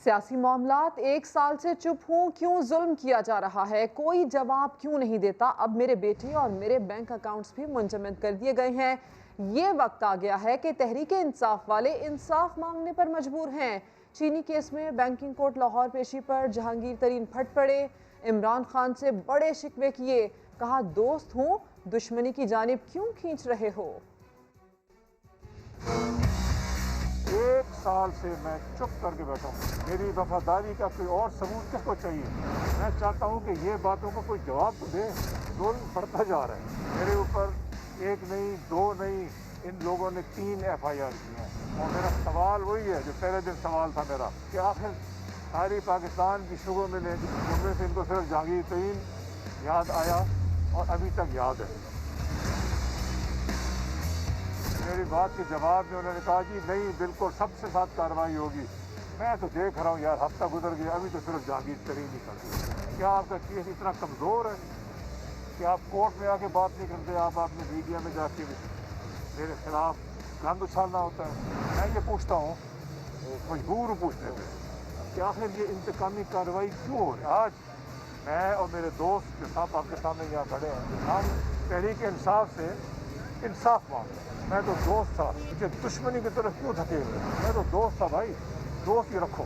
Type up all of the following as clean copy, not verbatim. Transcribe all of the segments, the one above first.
सियासी मामलात एक साल से चुप हूँ, क्यों जुल्म किया जा रहा है, कोई जवाब क्यों नहीं देता। अब मेरे बेटे और मेरे बैंक अकाउंट्स भी मुंजमद कर दिए गए हैं। ये वक्त आ गया है कि तहरीके इंसाफ वाले इंसाफ मांगने पर मजबूर हैं। चीनी केस में बैंकिंग कोर्ट लाहौर पेशी पर जहांगीर तरीन फट पड़े। इमरान खान से बड़े शिकवे किए, कहा दोस्त हूँ, दुश्मनी की जानिब क्यों खींच रहे हो। एक साल से मैं चुप करके बैठा हूँ। मेरी वफादारी का कोई और सबूत किसको चाहिए। मैं चाहता हूँ कि ये बातों को कोई जवाब तो दे। जुल्म बढ़ता जा रहा है। मेरे ऊपर एक नहीं, दो नहीं, इन लोगों ने 3 FIR की हैं। और मेरा सवाल वही है जो पहले दिन सवाल था मेरा, कि आखिर सारी पाकिस्तान की शुगर मिले उनमें से इनको सिर्फ जहांगीर तरीन याद आया और अभी तक याद है। मेरी बात के जवाब में उन्होंने कहा जी नहीं, बिल्कुल सबसे साथ कार्रवाई होगी। मैं तो देख रहा हूँ यार, हफ्ता गुजर गया, अभी तो सिर्फ जहांगीर तरीन ही करती। क्या आपका केस इतना कमज़ोर है कि आप कोर्ट में आके बात नहीं करते, आप अपने मीडिया में जाके मेरे खिलाफ गंद उछालना होता है। मैं ये पूछता हूँ, मजबूर हूँ पूछने पर, कि आखिर ये इंतकामी कार्रवाई क्यों हो रही है। आज मैं और मेरे दोस्त जो साहब आपके सामने यहाँ खड़े हैं, हम तहरीक इंसाफ से इंसाफ मांगते हैं। मैं तो दोस्त था, मुझे दुश्मनी की तरफ क्यों धकेल रहे। मैं तो दोस्त था भाई, दोस्त ही रखो।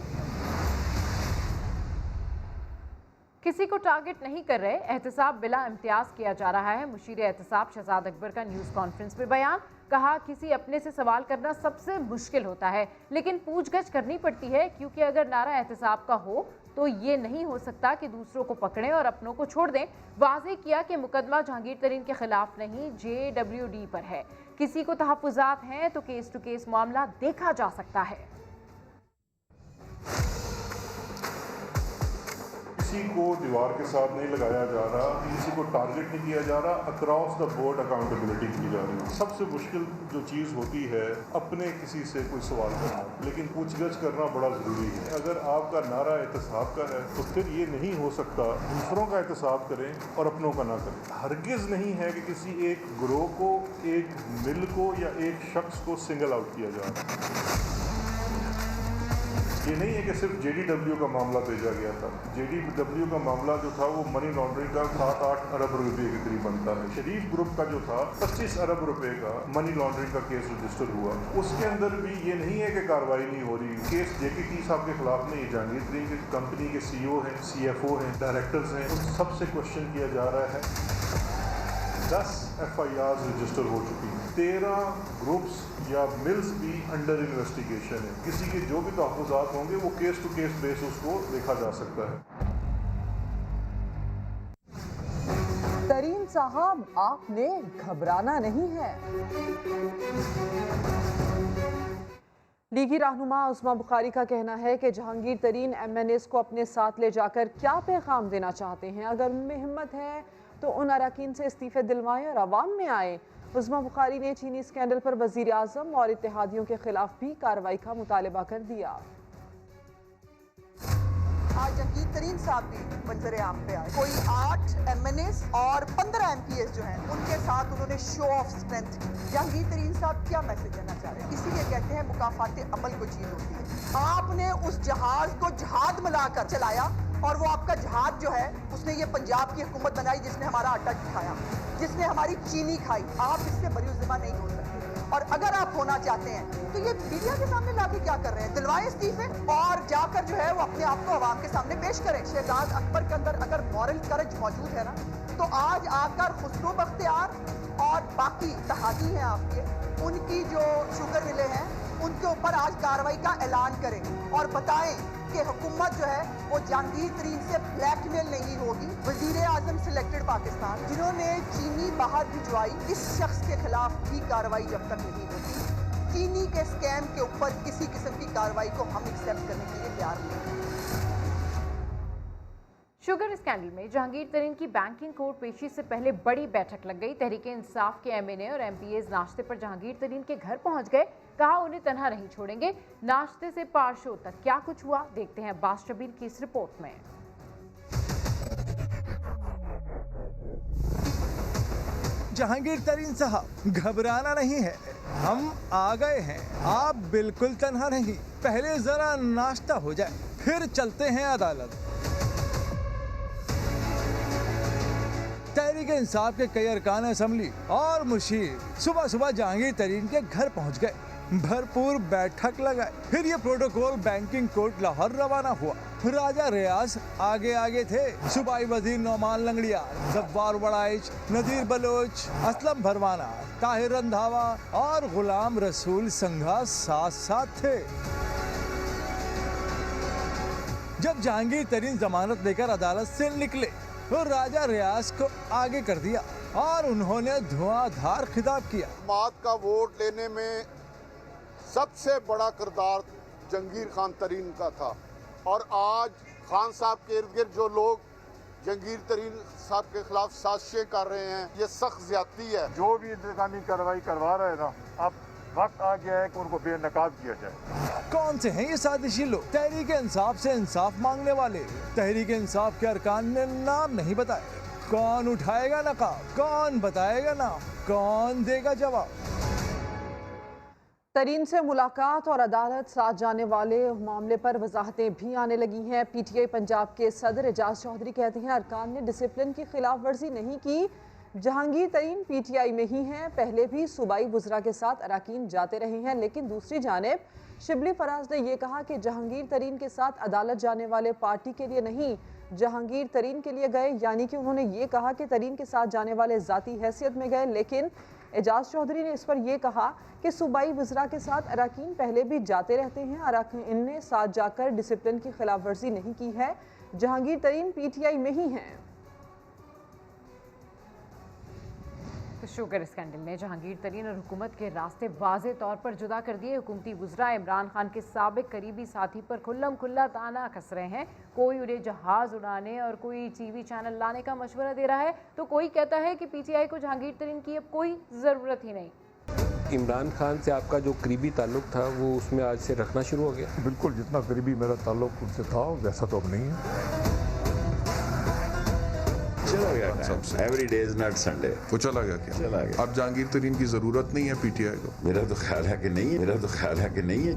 किसी को टारगेट नहीं कर रहे, एहतसाब बिला इम्तियाज किया जा रहा है। मुशीर एहतसाब शहजाद अकबर का न्यूज़ कॉन्फ्रेंस में बयान, कहा किसी अपने से सवाल करना सबसे मुश्किल होता है, लेकिन पूछगछ करनी पड़ती है, क्योंकि अगर नारा एहतसाब का हो तो ये नहीं हो सकता कि दूसरों को पकड़ें और अपनों को छोड़ दें। वाज़ेह किया कि मुकदमा जहांगीर तरीन के खिलाफ नहीं, JWD पर है। किसी को तहफ़्फ़ुज़ात हैं तो केस टू केस मामला देखा जा सकता है। किसी को दीवार के साथ नहीं लगाया जा रहा, किसी को टारगेट नहीं किया जा रहा, अक्रॉस द बोर्ड अकाउंटेबिलिटी की जा रही है। सबसे मुश्किल जो चीज़ होती है अपने किसी से कोई सवाल करना, लेकिन पूछगछ करना बड़ा ज़रूरी है। अगर आपका नारा एहतसाब का है तो फिर ये नहीं हो सकता दूसरों का एहतसाब करें और अपनों का ना करें। हरगिज़ नहीं है कि किसी एक ग्रोह को, एक मिल को या एक शख्स को सिंगल आउट किया जा रहा है। ये नहीं है कि सिर्फ JDW का मामला भेजा गया था। JDW का मामला जो था वो मनी लॉन्ड्रिंग का 7-8 अरब रुपए के करीब बनता है। शरीफ ग्रुप का जो था 25 अरब रुपए का मनी लॉन्ड्रिंग का केस रजिस्टर हुआ। उसके अंदर भी ये नहीं है कि कार्रवाई नहीं हो रही। केस JPT साहब के खिलाफ नहीं, जहांगीर तरीन की कंपनी के CEO हैं, CFO हैं, डायरेक्टर्स हैं, उन सबसे क्वेश्चन किया जा रहा है। 10 FIR रजिस्टर हो चुकी हैं। 13 ग्रुप्स या मिल्स भी अंडर इन्वेस्टिगेशन है। किसी के जो भी तहफ़्फ़ुज़ात होंगे वो केस टू केस बेस उसको देखा जा सकता है। तरीन साहब, आपने घबराना नहीं है। लीगी रहनुमा उस्मा बुखारी का कहना है कि जहांगीर तरीन MNAs को अपने साथ ले जाकर क्या पैगाम देना चाहते हैं। अगर उनमें हिम्मत है तो उन अरकान से इस्तीफे दिलवाएं और अवाम में आए। उस्मा बुखारी ने चीनी स्कैंडल पर वज़ीर आज़म और इत्तेहादियों के खिलाफ भी कार्रवाई का मुतालबा कर दिया। आज जहांगीर तरीन साहब भी मंजर आम पे आए। कोई 8 MNAs और 15 MPs जो हैं उनके साथ उन्होंने शो ऑफ स्ट्रेंथ की। जहांगीर तरीन साहब क्या मैसेज देना चाह रहे हैं? इसीलिए कहते हैं मुकाफात अमल को चीज होती है। आपने उस जहाज को जहाद मिलाकर चलाया और वो आपका जहाज जो है उसने ये पंजाब की हुकूमत बनाई, जिसने हमारा आटा खाया, जिसने हमारी चीनी खाई। आप इससे बरीउज़्ज़िम्मा नहीं हो सकते। और अगर आप होना चाहते हैं तो ये मीडिया के सामने लाके क्या कर रहे हैं? दिलवाएं इस्तीफे और जाकर जो है वो अपने आप को आवाम के सामने पेश करें। शहजाद अकबर के अंदर अगर मॉरल करेज मौजूद है ना, तो आज आकर खुसरो बख्तियार और बाकी इत्तेहादी हैं आपके, उनकी जो शुगर मिले हैं उनके ऊपर आज कार्रवाई का ऐलान करें और बताएं कि हुकूमत जो है वो जहांगीर तरीन से ब्लैकमेल नहीं होगी। वज़ीर आज़म सिलेक्टेड पाकिस्तान जिन्होंने चीनी बाहर भिजवाई, इस शख्स के खिलाफ भी कार्रवाई जब तक नहीं होती, चीनी के स्कैम के ऊपर किसी किस्म की कार्रवाई को हम एक्सेप्ट करने के लिए तैयार नहीं। शुगर स्कैंडल में जहांगीर तरीन की बैंकिंग कोर्ट पेशी से पहले बड़ी बैठक लग गई। तहरीके इंसाफ के MNA और MPAs नाश्ते पर जहांगीर तरीन के घर पहुंच गए। कहा उन्हें तन्हा नहीं छोड़ेंगे। नाश्ते से पार शो तक क्या कुछ हुआ, देखते हैं अब्बास शबीर की इस रिपोर्ट में। जहांगीर तरीन साहब, घबराना नहीं है, हम आ गए हैं, आप बिल्कुल तन्हा नहीं, पहले जरा नाश्ता हो जाए, फिर चलते हैं अदालत। तहरीक इंसाफ के कई अरकान असेंबली और मुशीर सुबह सुबह जहांगीर तरीन के घर पहुंच गए, भरपूर बैठक लगाए, फिर ये प्रोटोकॉल बैंकिंग कोर्ट लाहौर रवाना हुआ। राजा रियाज आगे आगे थे, सूबाई वजीर नौमान लंगड़िया, जब्बार वड़ाइच, नदीर बलोच, असलम भरवाना, ताहिर रंधावा और गुलाम रसूल संघा साथ साथ थे। जब जहांगीर तरीन जमानत लेकर अदालत से निकले तो राजा रियाज को आगे कर दिया और उन्होंने धुआंधार खिताब किया। मात का वोट लेने में सबसे बड़ा किरदार जहांगीर खान तरीन का था और आज खान साहब के इर्द गिर्द जो लोग जहांगीर तरीन साहब के खिलाफ साजिशें कर रहे हैं, ये सख्त ज्यादती है। जो भी इंतजामी कार्रवाई करवा रहे हैं ना, अब वक्त आ गया है कि उनको बेनकाब किया जाए। कौन से हैं ये साजिशी लोग? तहरीक इंसाफ से इंसाफ मांगने वाले। तहरीक इंसाफ के अरकान ने नाम नहीं बताए। कौन उठाएगा नकाब, कौन बताएगा नाम, कौन देगा जवाब? तरीन से मुलाकात और अदालत साथ जाने वाले मामले पर वजाहतें भी आने लगी हैं। पीटीआई पंजाब के सदर एजाज चौधरी कहते हैं अरकान ने डिसिप्लिन की खिलाफ वर्जी नहीं की। जहांगीर तरीन पीटीआई में ही हैं, पहले भी सूबाई वुज़रा के साथ अरकान जाते रहे हैं। लेकिन दूसरी जानिब शिबली फराज ने यह कहा कि जहांगीर तरीन के साथ अदालत जाने वाले पार्टी के लिए नहीं, जहांगीर तरीन के लिए गए। यानी कि उन्होंने ये कहा कि तरीन के साथ जाने वाले ज़ाती हैसियत में गए। लेकिन एजाज चौधरी ने इस पर यह कहा कि सूबाई वज़रा के साथ अरकान पहले भी जाते रहते हैं, अरकान ने साथ जाकर डिसिप्लिन की खिलाफ वर्जी नहीं की है। जहांगीर तरीन पीटीआई में ही हैं। तो शुगर स्कैंडल ने जहांगीर तरीन और हुकूमत के रास्ते वाज़े तौर पर जुदा कर दिए। हुकूमती वुज़रा इमरान खान के साबिक करीबी साथी पर खुल्लम खुल्ला ताना कस रहे हैं। कोई उन्हें जहाज़ उड़ाने और कोई टीवी चैनल लाने का मशवरा दे रहा है, तो कोई कहता है कि पीटीआई को जहांगीर तरीन की अब कोई ज़रूरत ही नहीं। इमरान खान से आपका जो करीबी ताल्लुक था वो उसमें आज से रखना शुरू हो गया? बिल्कुल, जितना करीबी मेरा ताल्लुक उनसे था वैसा तो अब नहीं है। चला गया सबसे। Every day is not Sunday. वो चला गया क्या? चला गया। अब जहांगीर तरीन की जरूरत नहीं है पीटीआई को? मेरा तो ख्याल है कि नहीं है, मेरा तो ख्याल है कि नहीं है।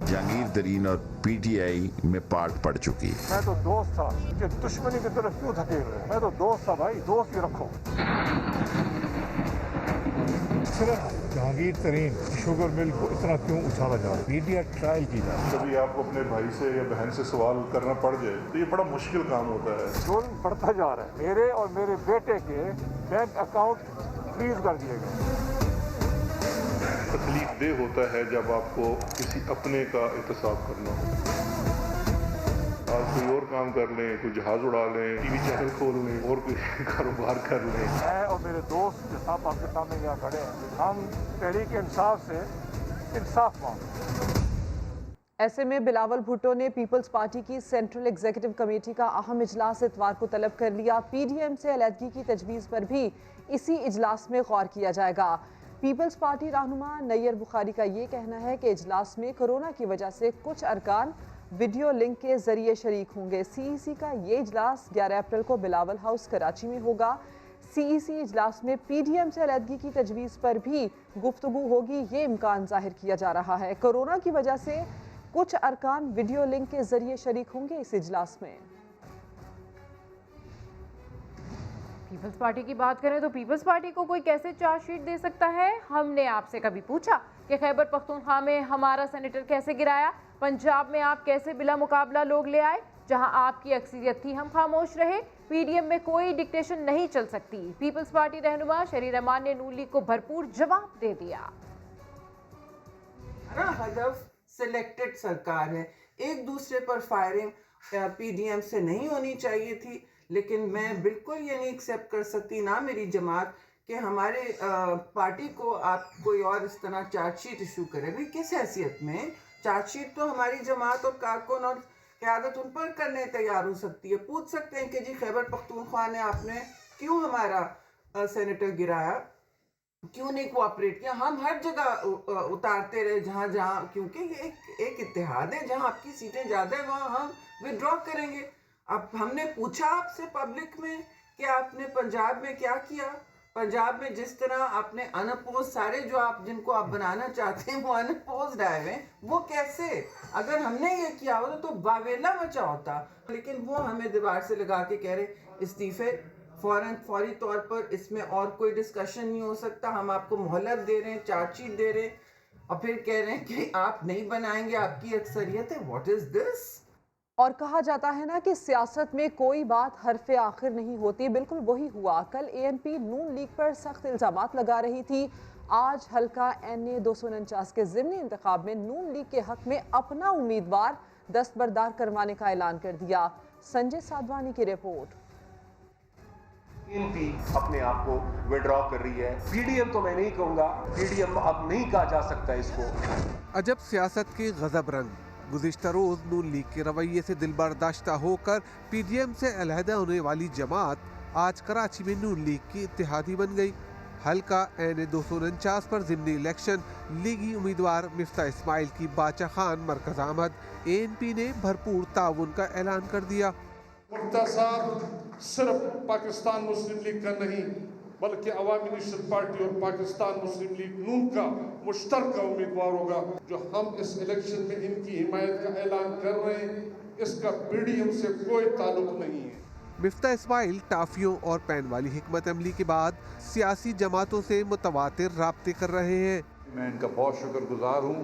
जहांगीर तरीन और पीटीआई में पार्ट पड़ चुकी है। मैं तो दोस्त था, कि दुश्मनी की तरफ क्यों धकेल रहे हैं? मैं तो दोस्त था भाई, दोस्त ही रखो। सिर्फ जहांगीर तरीन शुगर मिल को इतना क्यों उछाला जा रहा है? मीडिया ट्रायल की जाए। कभी आपको अपने भाई से या बहन से सवाल करना पड़ जाए तो ये बड़ा मुश्किल काम होता है। जुल्म बढ़ता जा रहा है। मेरे और मेरे बेटे के बैंक अकाउंट फ्रीज कर दिए गए। तकलीफ देह होता है जब आपको किसी अपने का एहतसाब करना हो। आप कोई और काम कर लें, कोई जहाज उड़ा लें, टीवी चैनल खोल लें और कोई कारोबार कर लें। मैं और मेरे दोस्त जो साहब आपके सामने यहाँ खड़े हैं, हम तहरीक इंसाफ से इंसाफ मांगते हैं। ऐसे में बिलावल भुट्टो ने पीपल्स पार्टी की सेंट्रल एग्जीक्यूटिव कमेटी का अहम इजलास इतवार को तलब कर लिया। पीडीएम से अलहदगी की तजवीज़ पर भी इसी इजलास में गौर किया जाएगा। पीपल्स पार्टी रहनुमा नैयर बुखारी का ये कहना है कि इजलास में कोरोना की वजह से कुछ अरकान वीडियो लिंक के जरिए शरीक होंगे। सीईसी का ये इजलास 11 अप्रैल को बिलावल हाउस कराची में होगा। सीईसी इजलास में पीडीएम से अलहदगी की तजवीज़ पर भी गुफ्तगू होगी, ये इम्कान जाहिर किया जा रहा है। कोरोना की वजह से कुछ अरकान वीडियो लिंक के जरिए शरीक होंगे इस इजलास में। पीपल्स पार्टी की बात करें तो पीपल्स पार्टी को कोई कैसे चार्जशीट दे सकता है? हमने आपसे कभी पूछा कि खैबर पख्तूनख्वा में हमारा सेनेटर कैसे गिराया? पंजाब में आप कैसे बिला मुकाबला लोग ले आए? जहां आपकी अक्सरियत थी हम खामोश रहे। पीडीएम में कोई डिक्टेशन नहीं चल सकती। पीपल्स पार्टी रहनुमा शरीर रहमान ने नून लीग को भरपूर जवाब दे दिया। हदफ सिलेक्टेड सरकार है, एक दूसरे पर फायरिंग पीडीएम से नहीं होनी चाहिए थी। लेकिन मैं बिल्कुल ये नहीं एक्सेप्ट कर सकती, ना मेरी जमात, कि हमारे पार्टी को आप कोई और इस तरह चार्जशीट इशू करें। भाई किस हैसियत में? चार्जशीट तो हमारी जमात और कारकुन और क़यादत उन पर करने तैयार हो सकती है। पूछ सकते हैं कि जी खैबर पख्तूनख्वा ने आपने क्यों हमारा सेनेटर गिराया, क्यों नहीं कोऑपरेट किया? हम हर जगह उतारते रहे जहाँ जहाँ, क्योंकि ये एक इत्तेहाद है। जहाँ आपकी सीटें ज़्यादा है वहाँ हम विड्रॉ करेंगे। अब हमने पूछा आपसे पब्लिक में कि आपने पंजाब में क्या किया, पंजाब में जिस तरह आपने अनअपोज सारे जो आप जिनको आप बनाना चाहते हैं वो अनअपोज आए हुए हैं, वो कैसे? अगर हमने ये किया होता तो बावेला मचा होता, लेकिन वो हमें दीवार से लगा के कह रहे इस्तीफे फौरी तौर पर, इसमें और कोई डिस्कशन नहीं हो सकता, हम आपको मोहलत दे रहे हैं, चार्जशीट दे रहे हैं, और फिर कह रहे हैं कि आप नहीं बनाएंगे, आपकी अक्सरियत है। What is this? और कहा जाता है ना कि सियासत में कोई बात हरफ आखिर नहीं होती, बिल्कुल वही हुआ। कल एएनपी नून लीग पर सख्त इल्जामात लगा रही थी। आज हल्का NA 249 के ज़िमनी इंतखाब में नून लीग के हक में अपना उम्मीदवार दस्तबरदार करवाने का ऐलान कर दिया। संजय साधवानी की रिपोर्ट। एएनपी अपने आप को विड्रॉ कर रही है। पीडीएम तो मैं नहीं कहूँगा, पीडीएम अब नहीं कहा जा सकता इसको। अजब सियासत के गजब रंग। गुज़िश्ता रोज नून लीग के रवैये से दिलबर्दाश्ता होकर पीडीएम से अलहदा होने वाली जमात आज कराची में नून लीग की इत्तेहादी बन गई। हल्का NA 249 पर ज़िमनी इलेक्शन लीगी उम्मीदवार मिफ्ता इस्माइल की बाचा खान मरकज आमद ANP ने भरपूर ताउन का ऐलान कर दिया। मुफ्ता साहब सिर्फ पाकिस्तान मुस्लिम लीग का नहीं बल्कि अवामी नेशनल पार्टी और पाकिस्तान मुस्लिम लीग नून का मुश्तरका उम्मीदवार होगा। जो हम इस इलेक्शन में इनकी हिमायत का ऐलान कर रहे हैं, इसका पीडीएम से कोई ताल्लुक नहीं है। मिफ्ता इस्माइल टाफियों और पैन वाली हिकमत अमली के बाद सियासी जमातों से मुतवातिर राब्ते कर रहे हैं। मैं इनका बहुत शुक्रगुजार हूँ।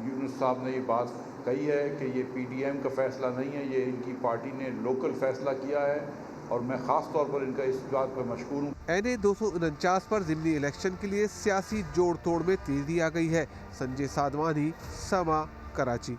यूनुस साहब ने ये बात कही है कि ये पीडीएम का फैसला नहीं है, ये इनकी पार्टी ने लोकल फैसला किया है और मैं ख़ास तौर पर इनका इस बात पर मशकूर हूँ। NA 249 पर ज़िमनी इलेक्शन के लिए सियासी जोड़ तोड़ में तेजी आ गई है। संजय साधवानी, समा, कराची।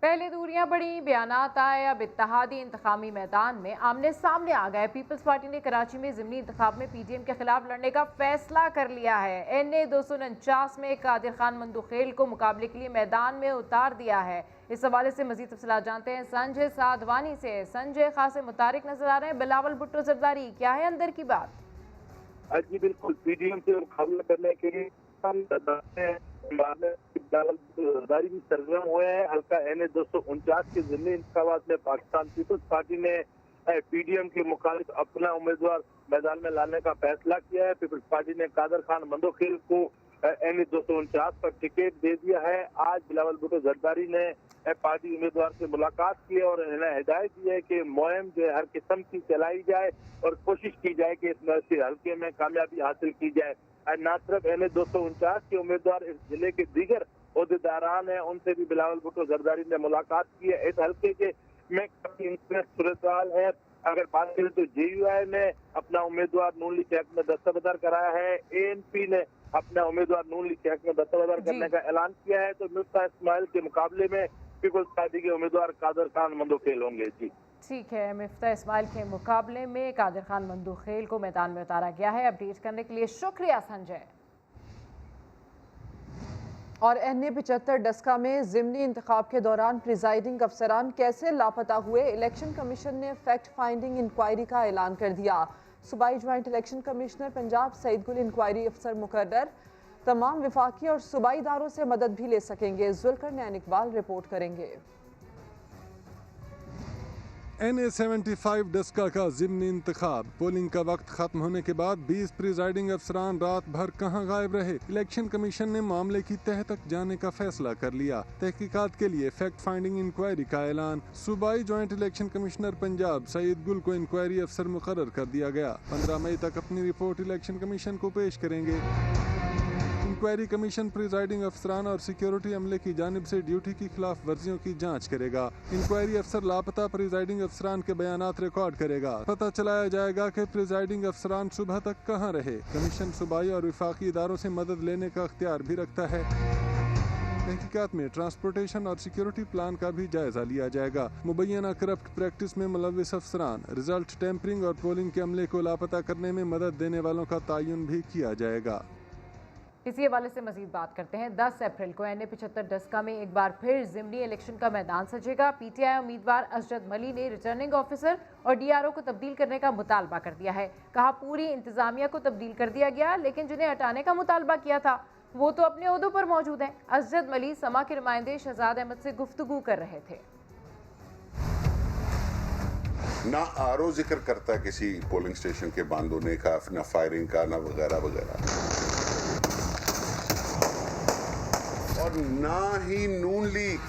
पहले दूरियां बढ़ी, बयानात आए, अब इत्तेहादी इंतखामी मैदान में आमने सामने आ गए। पीपल्स पार्टी ने कराची में ज़िमनी इंतखाब में पीडीएम के खिलाफ लड़ने का फैसला कर लिया है। NA 249 में कादिर खान मंदुखेल को मुकाबले के लिए मैदान में उतार दिया है। इस हवाले से मजीद तफसीलात जानते हैं संजय साधवानी से। संजय, खासे मुतारिक नजर आ रहे हैं बिलावल भुट्टो जरदारी, क्या है अंदर की बात? जी बिल्कुल, पीडीएम से मुकाबला करने के लिए जरदारी भी सरगर्म हुए हैं। हल्का NA 249 के ज़िमनी इंतखाबात में पाकिस्तान पीपल्स पार्टी ने पीडीएम के मुखालिफ अपना उम्मीदवार मैदान में लाने का फैसला किया है। पीपल्स पार्टी ने कादर खान मंदोखेल को NA 249 पर टिकट दे दिया है। आज बिलावल भुट्टो जरदारी ने पार्टी उम्मीदवार से मुलाकात की है और इन्हें हिदायत दी है कि मुहिम जो है हर किस्म की चलाई जाए और कोशिश की जाए कि इस हल्के में कामयाबी हासिल की जाए। न सिर्फ NA 249 के उम्मीदवार, इस जिले के दीगर ओहदेदारान हैं, उनसे भी बिलावल भुट्टो जरदारी ने मुलाकात की है। इस हल्के के में काफी सूरत है। अगर बात करें तो JUI ने अपना उम्मीदवार नून लीग के हक में दस्तबरदार कराया है। ANP ने अपना उम्मीदवार नून लीग के हक में दस्तबरदार करने का ऐलान किया है। तो मिफ्ता इस्माइल के मुकाबले में पीपल्स पार्टी के उम्मीदवार कादर खान मंदोखेल होंगे। जी ठीक है, मिफ्ता इस्माइल के मुकाबले में कादिर खान मंदोखेल को मैदान में उतारा गया है। अपडेट करने के लिए शुक्रिया संजय। और NA 75 डस्का में ज़िमनी इंतखाब के दौरान प्रिजाइडिंग अफसरान कैसे लापता हुए, इलेक्शन कमीशन ने फैक्ट फाइंडिंग इंक्वायरी का ऐलान कर दिया। सूबाई joint election commissioner Punjab Saeed Gul inquiry अफसर मुकर्रर। तमाम विफाकी और सूबाई इदारों से मदद भी ले सकेंगे। जुल्कर नैन इकबाल रिपोर्ट करेंगे। NA 75 डस्का का ज़िमनी इंतखाब। पोलिंग का वक्त खत्म होने के बाद 20 प्रिजाइडिंग अफसरान रात भर कहां गायब रहे। इलेक्शन कमीशन ने मामले की तह तक जाने का फैसला कर लिया। तहकीकात के लिए फैक्ट फाइंडिंग इंक्वायरी का ऐलान। सूबाई joint election commissioner Punjab Saeed Gul को इंक्वायरी अफसर मुकर्रर कर दिया गया। 15 मई तक अपनी रिपोर्ट इलेक्शन कमीशन को पेश करेंगे। इंक्वायरी कमीशन प्रिजाइडिंग अफसरान और सिक्योरिटी अमले की जानिब से ड्यूटी की खिलाफ वर्जियों की जांच करेगा। इंक्वायरी अफसर लापता प्रिजाइडिंग अफसरान के बयानात रिकॉर्ड करेगा। पता चलाया जाएगा कि प्रिजाइडिंग अफसरान सुबह तक कहां रहे। कमीशन सूबाई और विफाकी इदारों से मदद लेने का अख्तियार भी रखता है। तहकीकात में ट्रांसपोर्टेशन और सिक्योरिटी प्लान का भी जायजा लिया जाएगा। मुबैना करप्ट प्रैक्टिस में मुलविस अफसरान, रिजल्ट टेम्परिंग और पोलिंग के अमले को लापता करने में मदद देने वालों का तयन भी किया जाएगा। इसी हवाले से मजीद बात करते हैं। 10 अप्रैल को NA 75 डस्का में एक बार फिर ज़िमनी इलेक्शन का मैदान सजेगा। PTI उम्मीदवार अजद मली ने रिटर्निंग ऑफिसर और DRO को तब्दील करने का मुतालबा कर दिया है। कहा पूरी इंतजामिया को तब्दील कर दिया गया, लेकिन जिन्हें हटाने का मुतालबा किया था वो तो अपने ओहदों पर मौजूद हैं। अजद मली समा के नुमाइंदे शहजाद अहमद से गुफ्तगू कर रहे थे। ना आरओ जिक्र करता है किसी पोलिंग स्टेशन के बंद होने का, ना फायरिंग का, ना वगैरह वगैरह, और ना ही नून लीग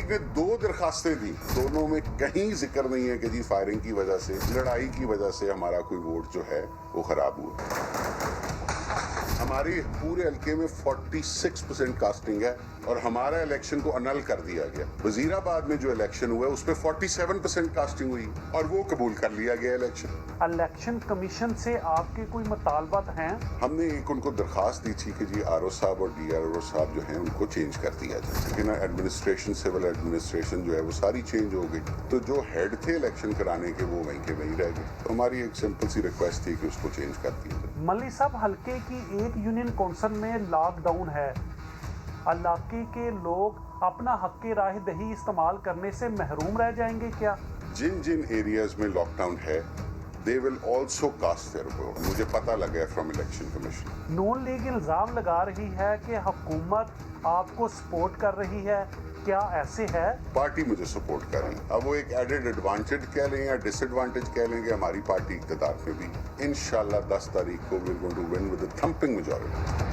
ने 2 दरखास्तें दी, दोनों में कहीं जिक्र नहीं है कि जी फायरिंग की वजह से, लड़ाई की वजह से हमारा कोई वोट जो है वो खराब हुआ। हमारी पूरे हल्के में 46% कास्टिंग है और हमारा इलेक्शन को अनल कर दिया गया। वजीराबाद में जो इलेक्शन हुआ है उस पर 47% कास्टिंग हुई और वो कबूल कर लिया गया इलेक्शन। इलेक्शन कमीशन से आपके कोई मुतालबात हैं? हमने एक उनको दरखास्त दी थी कि जी आरओ साहब और डीआरओ साहब जो हैं उनको चेंज कर दिया जाए, लेकिन एडमिनिस्ट्रेशन, सिविल एडमिनिस्ट्रेशन जो है वो सारी चेंज हो गई, तो जो हेड थे इलेक्शन कराने के वो वहीं के वहीं रह गए। तो हमारी एक सिंपल सी रिक्वेस्ट थी कि उसको चेंज कर दिया जाए। मल्ली साहब, हल्के की एक यूनियन कौंसिल में लॉकडाउन है, इलाके के लोग अपना हक की राह दही इस्तेमाल करने से महरूम रह जाएंगे क्या? जिन जिन एरियाज में लॉकडाउन है they will also cast their vote. मुझे पता लगा है from election commission. Noon league इल्जाम लगा रही है कि हुकूमत आपको सपोर्ट कर रही है, क्या ऐसे है? पार्टी मुझे सपोर्ट कर रही है। अब वो एक एडेड एडवांटेज कह लें या डिसएडवांटेज कह लेंगे, हमारी पार्टी इक़्तिदार में भी इंशाल्लाह 10 तारीख को we're going to win with a thumping majority।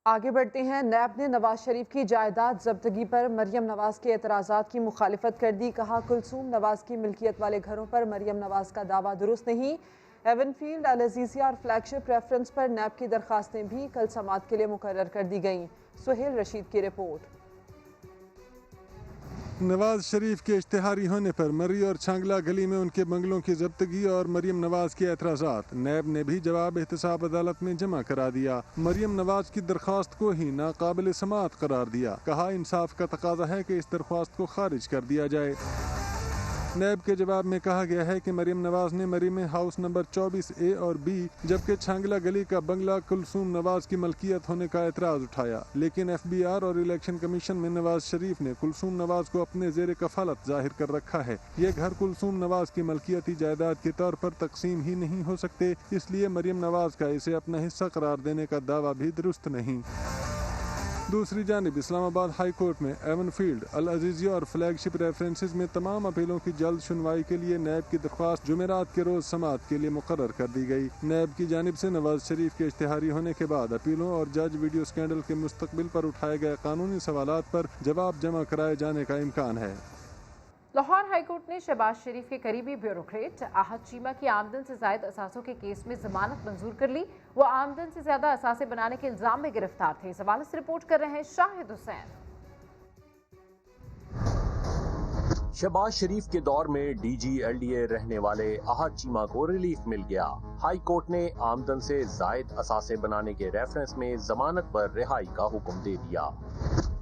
आगे बढ़ते हैं। नैब ने नवाज शरीफ की जायदाद जब्तगी पर मरियम नवाज के एतराज़ात की मुखालिफत कर दी। कहा, कुलसूम नवाज की मिल्कियत वाले घरों पर मरियम नवाज का दावा दुरुस्त नहीं। एवनफील्ड, अल अजीज़िया और फ्लैगशिप रेफरेंस पर नैब की दरखास्तें भी कल समाअत के लिए मुकर्रर कर दी गईं। सुहेल रशीद की रिपोर्ट। नवाज शरीफ के इश्तिहारी होने पर मरी और छांगला गली में उनके बंगलों की जब्तगी और मरियम नवाज के एतराज़ात नैब ने भी जवाब एहतसाब अदालत में जमा करा दिया। मरियम नवाज की दरख्वास्त को ही नाकाबिल समाअत करार दिया। कहा, इंसाफ का तकाजा है कि इस दरख्वास्त को खारिज कर दिया जाए। नैब के जवाब में कहा गया है कि मरियम नवाज ने मरी में हाउस नंबर 24A और B जबकि छांगला गली का बंगला कुलसूम नवाज की मलकियत होने का एतराज़ उठाया, लेकिन FBR और इलेक्शन कमीशन में नवाज शरीफ ने कुलसूम नवाज को अपने ज़ेर कफालत जाहिर कर रखा है। ये घर कुलसूम नवाज की मलकियती जायदाद के तौर पर तकसीम ही नहीं हो सकते, इसलिए मरियम नवाज का इसे अपना हिस्सा करार देने का दावा भी दुरुस्त नहीं। दूसरी जानिब इस्लामाबाद हाई कोर्ट में एवनफील्ड, अल अजीज़िया और फ्लैगशिप रेफरेंसेस में तमाम अपीलों की जल्द सुनवाई के लिए नैब की दरख्वास्त जुमेरात के रोज समाअत के लिए मुकर्रर कर दी गई। नैब की जानिब से नवाज शरीफ के इश्तिहारी होने के बाद अपीलों और जज वीडियो स्कैंडल के मुस्तकबिल पर उठाए गए कानूनी सवालात पर जवाब जमा कराए जाने का इम्कान है। लाहौर हाईकोर्ट ने शहबाज शरीफ के करीबी ब्यूरोक्रेट आहत चीमा की आमदन से जायद असासों के केस में जमानत मंजूर कर ली। वो आमदन से ज्यादा असासे बनाने के इल्जाम में गिरफ्तार थे। इस हवाले से रिपोर्ट कर रहे हैं शाहिद हुसैन। शहबाज शरीफ के दौर में DG LDA रहने वाले आहत चीमा को रिलीफ मिल गया। हाई कोर्ट ने आमदन से जायद असासे बनाने के रेफरेंस में जमानत पर रिहाई का हुक्म दे दिया।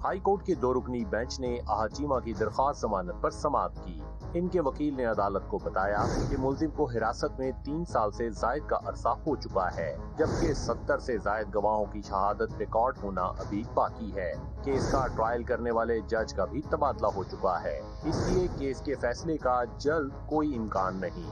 हाई कोर्ट के 2 रुकनी बेंच ने आहत चीमा की दरख्वास्त जमानत पर समाअत की। इनके वकील ने अदालत को बताया कि मुल्जिम को हिरासत में 3 साल से जायद का अरसा हो चुका है, जबकि 70 से जायद गवाहों की शहादत रिकॉर्ड होना अभी बाकी है। केस का ट्रायल करने वाले जज का भी तबादला हो चुका है, इसलिए केस के फैसले का जल्द कोई इम्कान नहीं।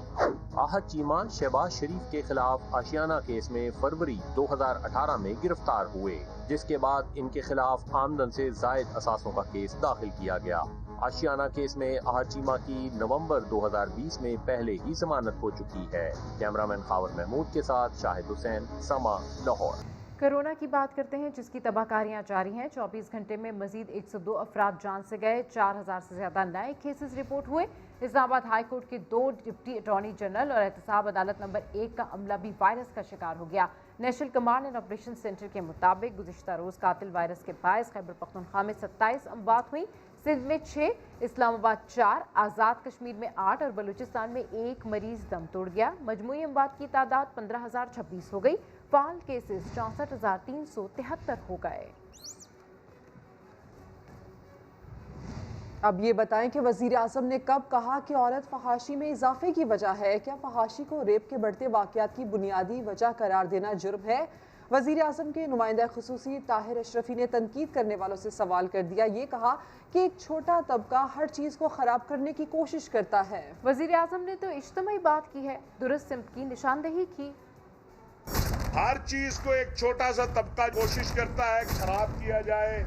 आहत चीमा शहबाज शरीफ के खिलाफ आशियाना केस में फरवरी 2018 में गिरफ्तार हुए, जिसके बाद इनके खिलाफ आमदन से जायद असासों का केस दाखिल किया गया। आशियाना केस में आहत चीमा की नवंबर 2020 में पहले ही जमानत हो चुकी है। कैमरामैन खावर महमूद के साथ शाहिद हुसैन, समा, लाहौर। कोरोना की बात करते हैं, जिसकी तबाहकारियां जारी हैं। 24 घंटे में मजीद 102 अफराद जान से गए। 4000 से ज्यादा नए केसेस रिपोर्ट हुए। इस्लामाबाद हाई कोर्ट के 2 डिप्टी अटॉर्नी जनरल और एहतसाब अदालत नंबर 1 का अमला भी वायरस का शिकार हो गया। National command and operation centre के मुताबिक गुज़िश्ता रोज कातिल वायरस के बायस खैबर पख्तूनख्वा में 27 अमवात हुई, सिंध में 6, इस्लामाबाद 4, आज़ाद कश्मीर में 8 और बलूचिस्तान में 1 मरीज दम तोड़ गया। मजमूई अमवात की तादाद 15,026 हो गई। फाल केसेस 64,373 हो गए। अब ये बताएं कि वज़ीर आज़म ने कब कहा कि औरत फहाशी में इजाफे की वजह है? क्या फहाशी को रेप के बढ़ते वाक़यात की बुनियादी वजह करार देना जुर्म है? वज़ीर आज़म के नुमाइंदा खुसूसी ताहिर अशरफी ने तनकीद करने वालों से सवाल कर दिया। ये कहा कि एक छोटा तबका हर चीज़ को ख़राब करने की कोशिश करता है। वज़ीर आज़म ने तो इज्तिमाई बात की है, दुरुस्त सिमत की निशानदही की। हर चीज को एक छोटा सा तबका कोशिश करता है खराब किया जाए।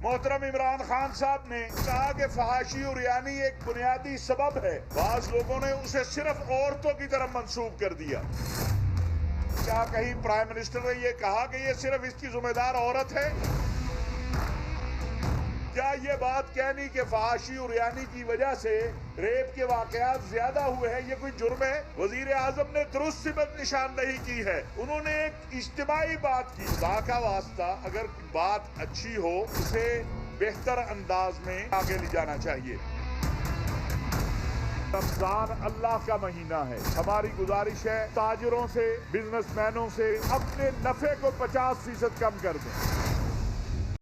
मोहतरम इमरान खान साहब ने कहा कि फहाशी और यानी एक बुनियादी सबब है, बाज लोगों ने उसे सिर्फ औरतों की तरफ मंसूब कर दिया। क्या कहीं प्राइम मिनिस्टर ने ये कहा कि ये सिर्फ इसकी जिम्मेदार औरत है? क्या ये बात कहनी कि फहाशी और यानी की वजह से रेप के वाकयात ज्यादा हुए हैं ये कोई जुर्म है? वजीर आजम ने दुरुस्त सिमत निशान नहीं की है, उन्होंने एक इज्तिमाई बात की। खुदा का वास्ता अगर बात अच्छी हो उसे बेहतर अंदाज में आगे ले जाना चाहिए। रमजान अल्लाह का महीना है, हमारी गुजारिश है ताजिरों से, बिजनेसमैनों से अपने नफे को 50% कम कर दें।